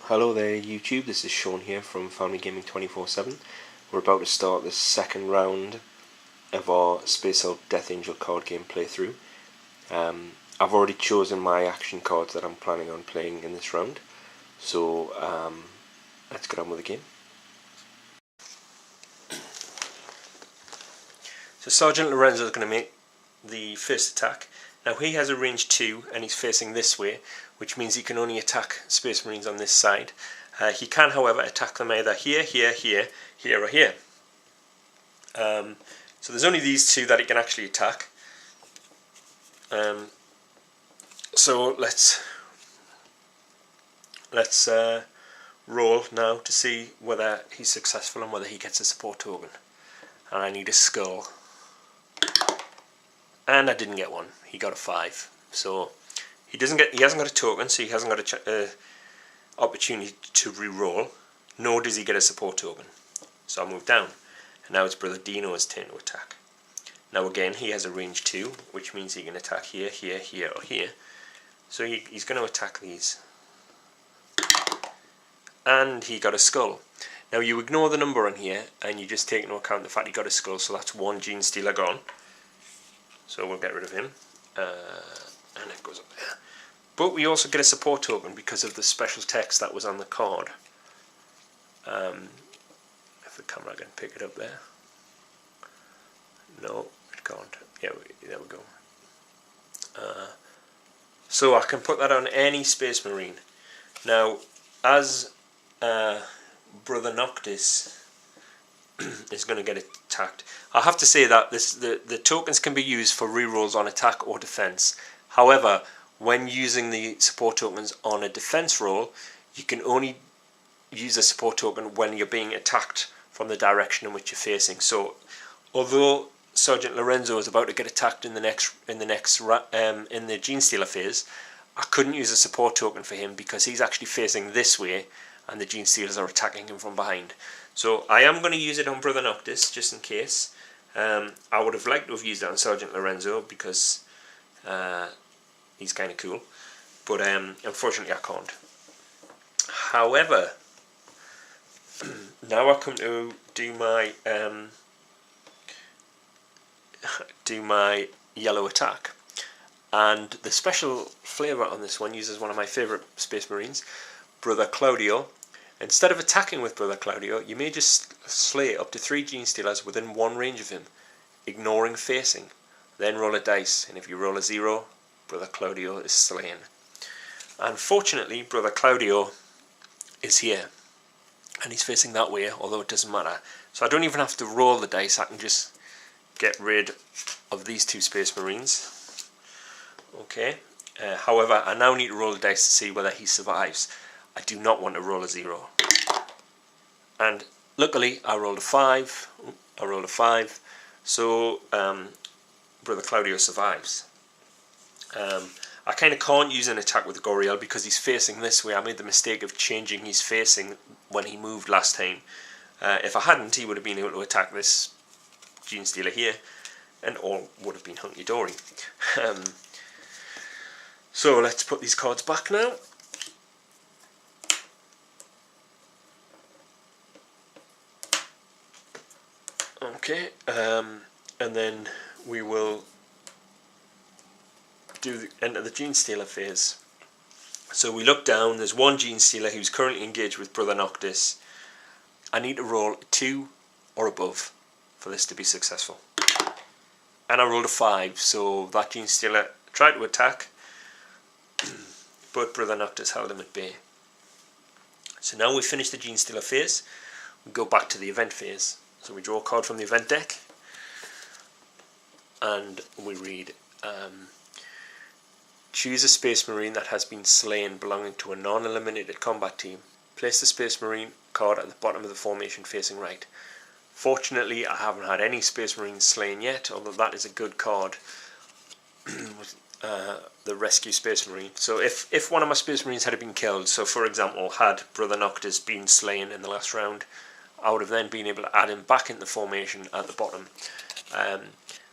Hello there YouTube, this is Sean here from Family Gaming 24/7. We're about to start the second round of our Space Hulk Death Angel card game playthrough. I've already chosen my action cards that I'm planning on playing in this round, so let's get on with the game. So Sergeant Lorenzo is going to make the first attack. Now he has a range 2 and he's facing this way, which means he can only attack Space Marines on this side. He can, however, attack them either here, here, here, here, or here. So there's only these two that he can actually attack. So let's roll now to see whether he's successful and whether he gets a support token. And I need a skull. And I didn't get one. He got a 5. So he hasn't got a token, so he hasn't got a opportunity to re-roll, nor does he get a support token. So I move down, and now it's Brother Dino's turn to attack. Now again, he has a range 2, which means he can attack here, here, here, or here. So he's going to attack these. And he got a skull. Now you ignore the number on here, and you just take into account the fact he got a skull, so that's one genestealer gone. So we'll get rid of him. And it goes up there. But we also get a support token because of the special text that was on the card. If the camera can pick it up there. No, it can't. Yeah, there we go. So I can put that on any Space Marine. Now, as Brother Noctis is going to get attacked, I have to say that the tokens can be used for rerolls on attack or defense. However, when using the support tokens on a defense roll, you can only use a support token when you're being attacked from the direction in which you're facing. So, although Sergeant Lorenzo is about to get attacked in the Genestealer phase, I couldn't use a support token for him because he's actually facing this way, and the Genestealers are attacking him from behind. So I am going to use it on Brother Noctis just in case. I would have liked to have used it on Sergeant Lorenzo because he's kind of cool, but unfortunately I can't. However, now I come to do my yellow attack, and the special flavour on this one uses one of my favourite Space Marines, Brother Claudio. Instead of attacking with Brother Claudio, you may just slay up to 3 Genestealers within one range of him, ignoring facing. Then roll a dice, and if you roll a 0, Brother Claudio is slain. Unfortunately, Brother Claudio is here, and he's facing that way, although it doesn't matter. So I don't even have to roll the dice, I can just get rid of these 2 Space Marines. Okay. However, I now need to roll the dice to see whether he survives. I do not want to roll a 0. And luckily, I rolled a 5. So Brother Claudio survives. I kind of can't use an attack with Goriel because he's facing this way. I made the mistake of changing his facing when he moved last time. If I hadn't, he would have been able to attack this Genestealer here, and all would have been hunky-dory. So let's put these cards back now. Okay, and then we will enter the Genestealer phase. So we look down, there's one Genestealer who's currently engaged with Brother Noctis. I need to roll 2 or above for this to be successful. And I rolled a 5, so that Genestealer tried to attack, but Brother Noctis held him at bay. So now we've finished the Genestealer phase, we go back to the event phase. So we draw a card from the event deck, and we read, choose a Space Marine that has been slain belonging to a non-eliminated combat team. Place the Space Marine card at the bottom of the formation facing right. Fortunately, I haven't had any Space Marines slain yet, although that is a good card. The Rescue Space Marine. So if one of my Space Marines had been killed, so for example, had Brother Noctis been slain in the last round, I would have then been able to add him back into the formation at the bottom.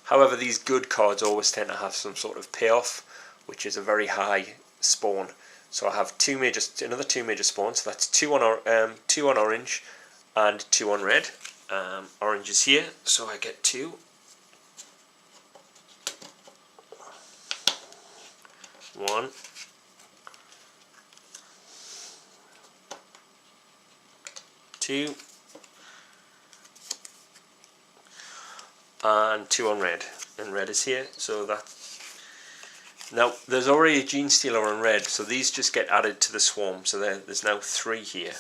However, these good cards always tend to have some sort of payoff, which is a very high spawn. So I have another two major spawns. So that's two on orange and 2 on red. Orange is here, so I get 2. 1. 2. And 2 on red. And red is here, so that. Now, there's already a genestealer on red, so these just get added to the swarm. So there's now 3 here.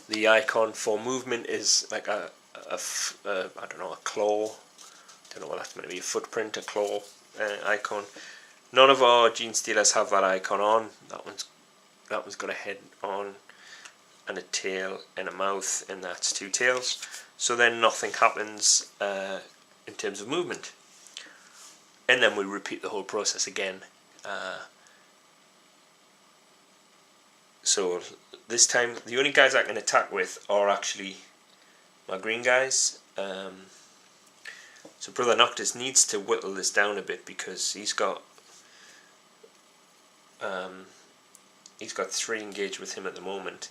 The icon for movement is like I don't know, a claw. Don't know what that's going to be. A footprint, a claw icon. None of our genestealers have that icon on. That one's got a head on, and a tail and a mouth, and that's 2 tails. So then nothing happens in terms of movement. And then we repeat the whole process again. So this time the only guys I can attack with are actually my green guys. So Brother Noctis needs to whittle this down a bit because he's got 3 engaged with him at the moment.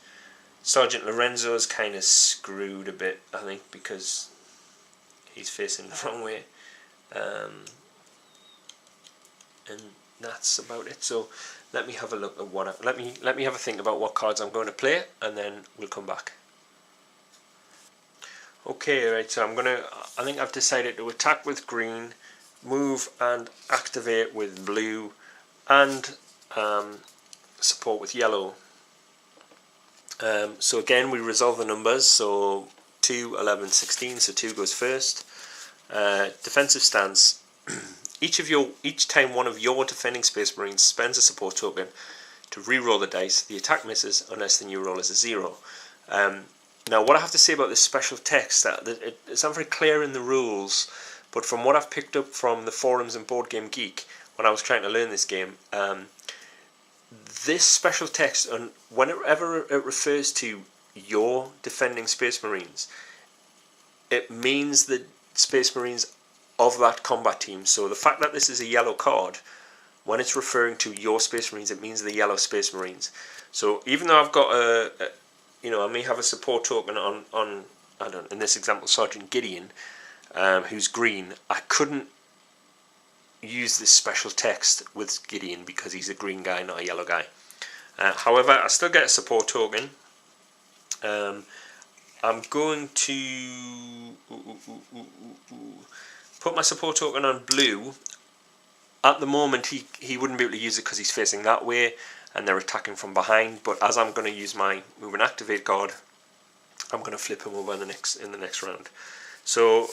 Sergeant Lorenzo's kind of screwed a bit, I think, because he's facing the wrong way. And that's about it. So let me have a look at let me have a think about what cards I'm going to play, and then we'll come back. Okay, right. So I think I've decided to attack with green, move and activate with blue, and support with yellow. So again, we resolve the numbers. So 2, 11, 16. So 2 goes first. Defensive stance. Each time one of your defending Space Marines spends a support token to re-roll the dice, the attack misses unless the new roll is a 0. Now, what I have to say about this special text, it's not very clear in the rules, but from what I've picked up from the forums and Board Game Geek when I was trying to learn this game, this special text, and whenever it refers to your defending Space Marines, it means the Space Marines of that combat team. So the fact that this is a yellow card, when it's referring to your Space Marines, it means the yellow Space Marines. So even though I've got I may have a support token on I don't know, in this example, Sergeant Gideon, who's green, I couldn't use this special text with Gideon because he's a green guy, not a yellow guy. However, I still get a support token. I'm going to put my support token on blue. At the moment, he wouldn't be able to use it because he's facing that way and they're attacking from behind. But as I'm going to use my move and activate card, I'm going to flip him over in the next round. So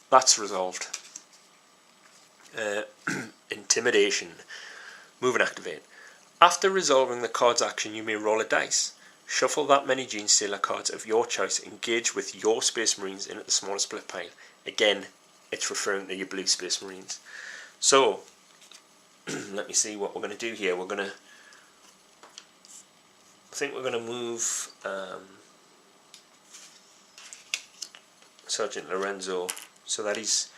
that's resolved. Intimidation. Move and activate. After resolving the card's action, you may roll a dice. Shuffle that many Genestealer cards of your choice engaged with your Space Marines in at the smallest split pile. Again, it's referring to your blue Space Marines. So, let me see what we're going to do here. I think we're going to move Sergeant Lorenzo so that he's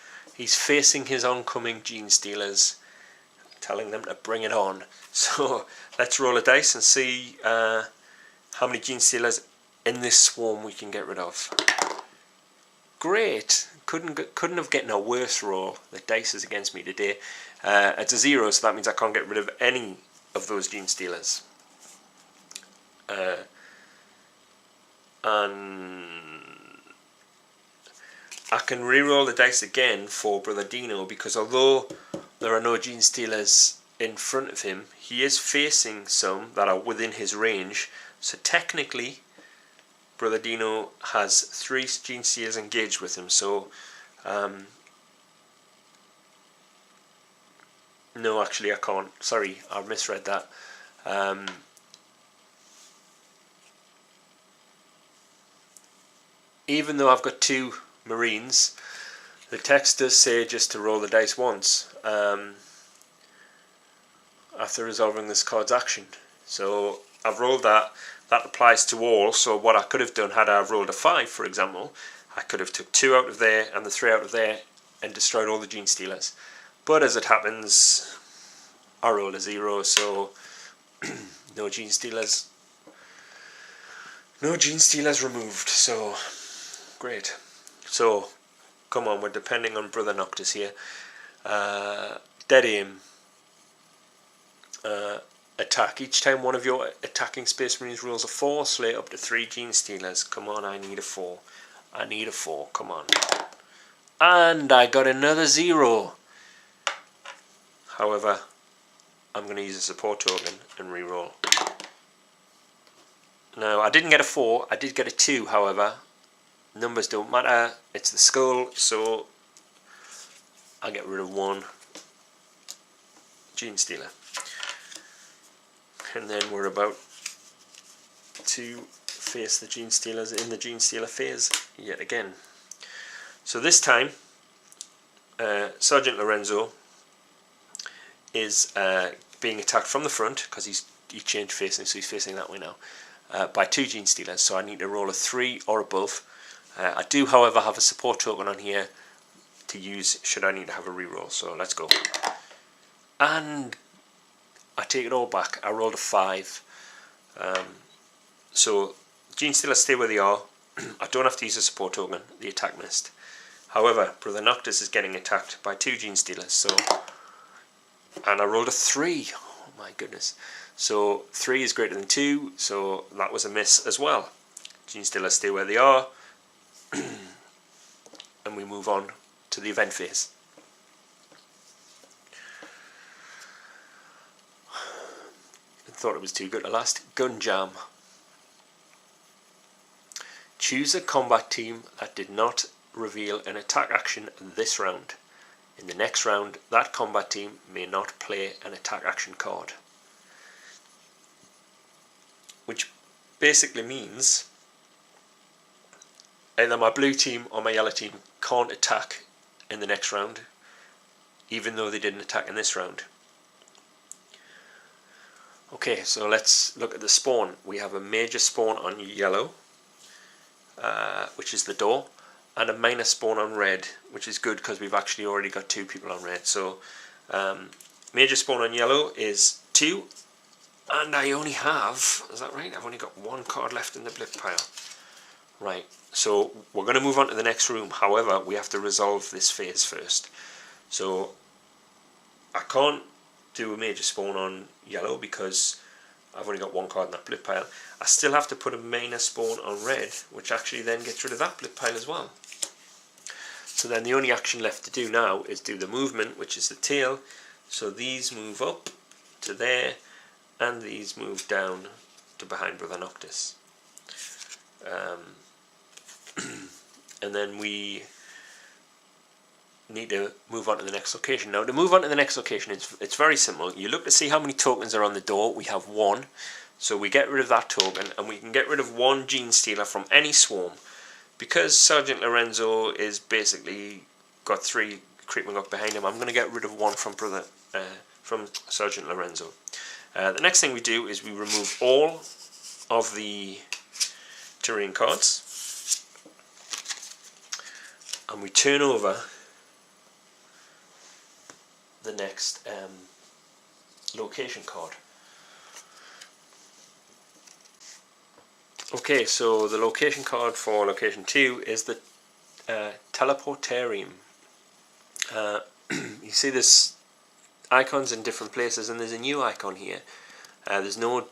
facing his oncoming Genestealers, telling them to bring it on. So let's roll a dice and see how many Genestealers in this swarm we can get rid of. Great! Couldn't have gotten a worse roll. The dice is against me today. It's a 0, so that means I can't get rid of any of those Genestealers. And I can re-roll the dice again for Brother Dino, because although there are no Genestealers in front of him, he is facing some that are within his range. So technically, Brother Dino has 3 Genestealers engaged with him. So, no, actually I can't. Sorry, I misread that. Even though I've got 2 Marines, the text does say just to roll the dice once after resolving this card's action. So I've rolled that. That applies to all. So what I could have done, had I rolled a 5, for example, I could have took 2 out of there and the 3 out of there and destroyed all the Genestealers. But as it happens, I rolled a 0, so no genestealers. No genestealers removed, so great. So, come on, we're depending on Brother Noctis here. Dead aim. Attack. Each time one of your attacking Space Marines rolls a 4, slay up to 3 genestealers. Come on, I need a 4. I need a 4, come on. And I got another 0. However, I'm going to use a support token and reroll. Now, I didn't get a 4, I did get a 2, however. Numbers don't matter, it's the skull, so I get rid of 1 genestealer. And then we're about to face the genestealers in the genestealer phase yet again. So this time, Sergeant Lorenzo is being attacked from the front, because he changed facing, so he's facing that way now, by 2 genestealers, so I need to roll a 3 or above. I do, however, have a support token on here to use should I need to have a reroll, so let's go. And I take it all back, I rolled a 5. So genestealers stay where they are. I don't have to use a support token, the attack missed. However, Brother Noctis is getting attacked by 2 genestealers, so, and I rolled a 3. Oh my goodness. So 3 is greater than 2, so that was a miss as well. Genestealers stay where they are, and we move on to the event phase. I thought it was too good to last. Gun jam. Choose a combat team that did not reveal an attack action this round. In the next round, that combat team may not play an attack action card. Which basically means either my blue team or my yellow team can't attack in the next round, even though they didn't attack in this round. Okay, so let's look at the spawn. We have a major spawn on yellow, which is the door, and a minor spawn on red, which is good because we've actually already got 2 people on red. So major spawn on yellow is 2, and I only have, is that right? I've only got 1 card left in the blip pile. Right, so we're going to move on to the next room. However, we have to resolve this phase first. So I can't do a major spawn on yellow because I've only got 1 card in that blip pile. I still have to put a minor spawn on red, which actually then gets rid of that blip pile as well. So then the only action left to do now is do the movement, which is the tail. So these move up to there, and these move down to behind Brother Noctis. And then we need to move on to the next location. Now, to move on to the next location, it's very simple. You look to see how many tokens are on the door. We have 1, so we get rid of that token, and we can get rid of 1 genestealer from any swarm. Because Sergeant Lorenzo is basically got 3 creeping up behind him, I'm going to get rid of 1 from Sergeant Lorenzo. The next thing we do is we remove all of the terrain cards, and we turn over the next location card. Okay, so the location card for location 2 is the teleportarium. You see this icons in different places, and there's a new icon here. There's no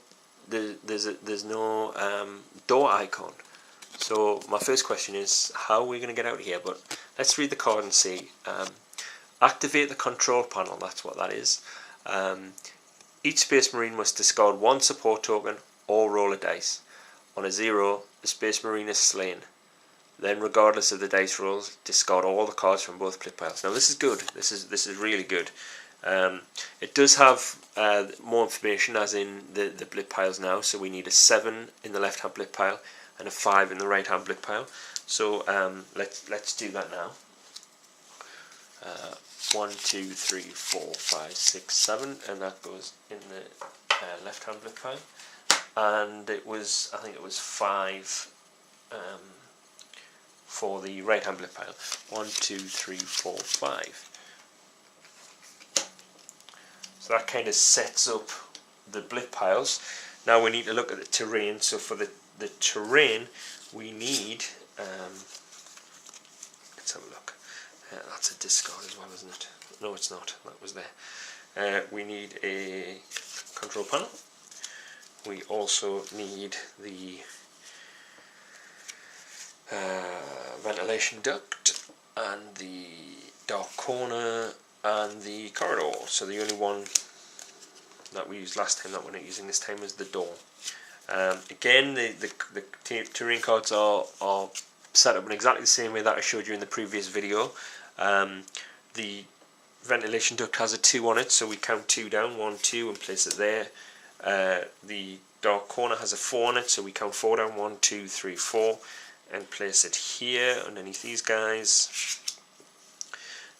door icon. So my first question is, how are we going to get out of here? But let's read the card and see. Activate the control panel, that's what that is. Each Space Marine must discard 1 support token or roll a dice. On a 0, the Space Marine is slain. Then, regardless of the dice rolls, discard all the cards from both blip piles. Now this is good, this is really good. It does have more information, as in the blip piles now, so we need a 7 in the left hand blip pile and a 5 in the right hand blip pile. So let's do that now. 1, 2, 3, 4, 5, 6, 7, and that goes in the left hand blip pile. And it was, I think it was 5 for the right hand blip pile. 1, 2, 3, 4, 5. So that kind of sets up the blip piles. Now we need to look at the terrain. So for the terrain, we need, let's have a look. That's a discard as well, isn't it? No, it's not. That was there. We need a control panel. We also need the ventilation duct and the dark corner and the corridor. So the only one that we used last time that we're not using this time is the door. Again, the terrain cards are set up in exactly the same way that I showed you in the previous video. The ventilation duct has a 2 on it, so we count 2 down, 1, 2, and place it there. The dark corner has a 4 on it, so we count 4 down, 1, 2, 3, 4, and place it here underneath these guys.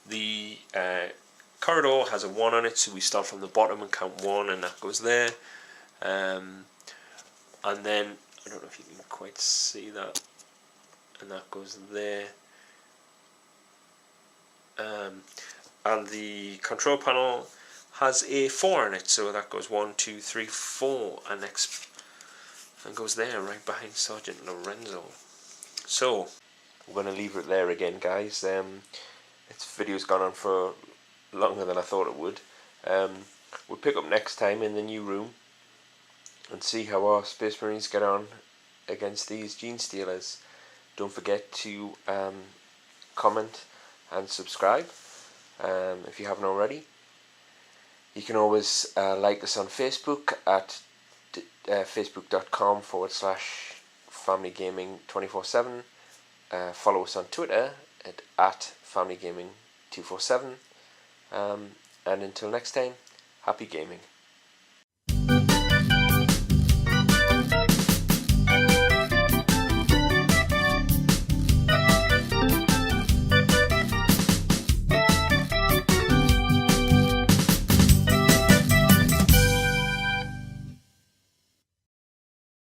The corridor has a 1 on it, so we start from the bottom and count 1, and that goes there. And then, I don't know if you can quite see that, and that goes there. And the control panel has a 4 on it, so that goes 1, 2, 3, 4, and goes there right behind Sergeant Lorenzo. So we're going to leave it there again, guys. This video's gone on for longer than I thought it would. We'll pick up next time in the new room and see how our Space Marines get on against these genestealers. Don't forget to comment and subscribe if you haven't already. You can always like us on Facebook at facebook.com/FamilyGaming247. Follow us on Twitter at FamilyGaming247. And until next time, happy gaming.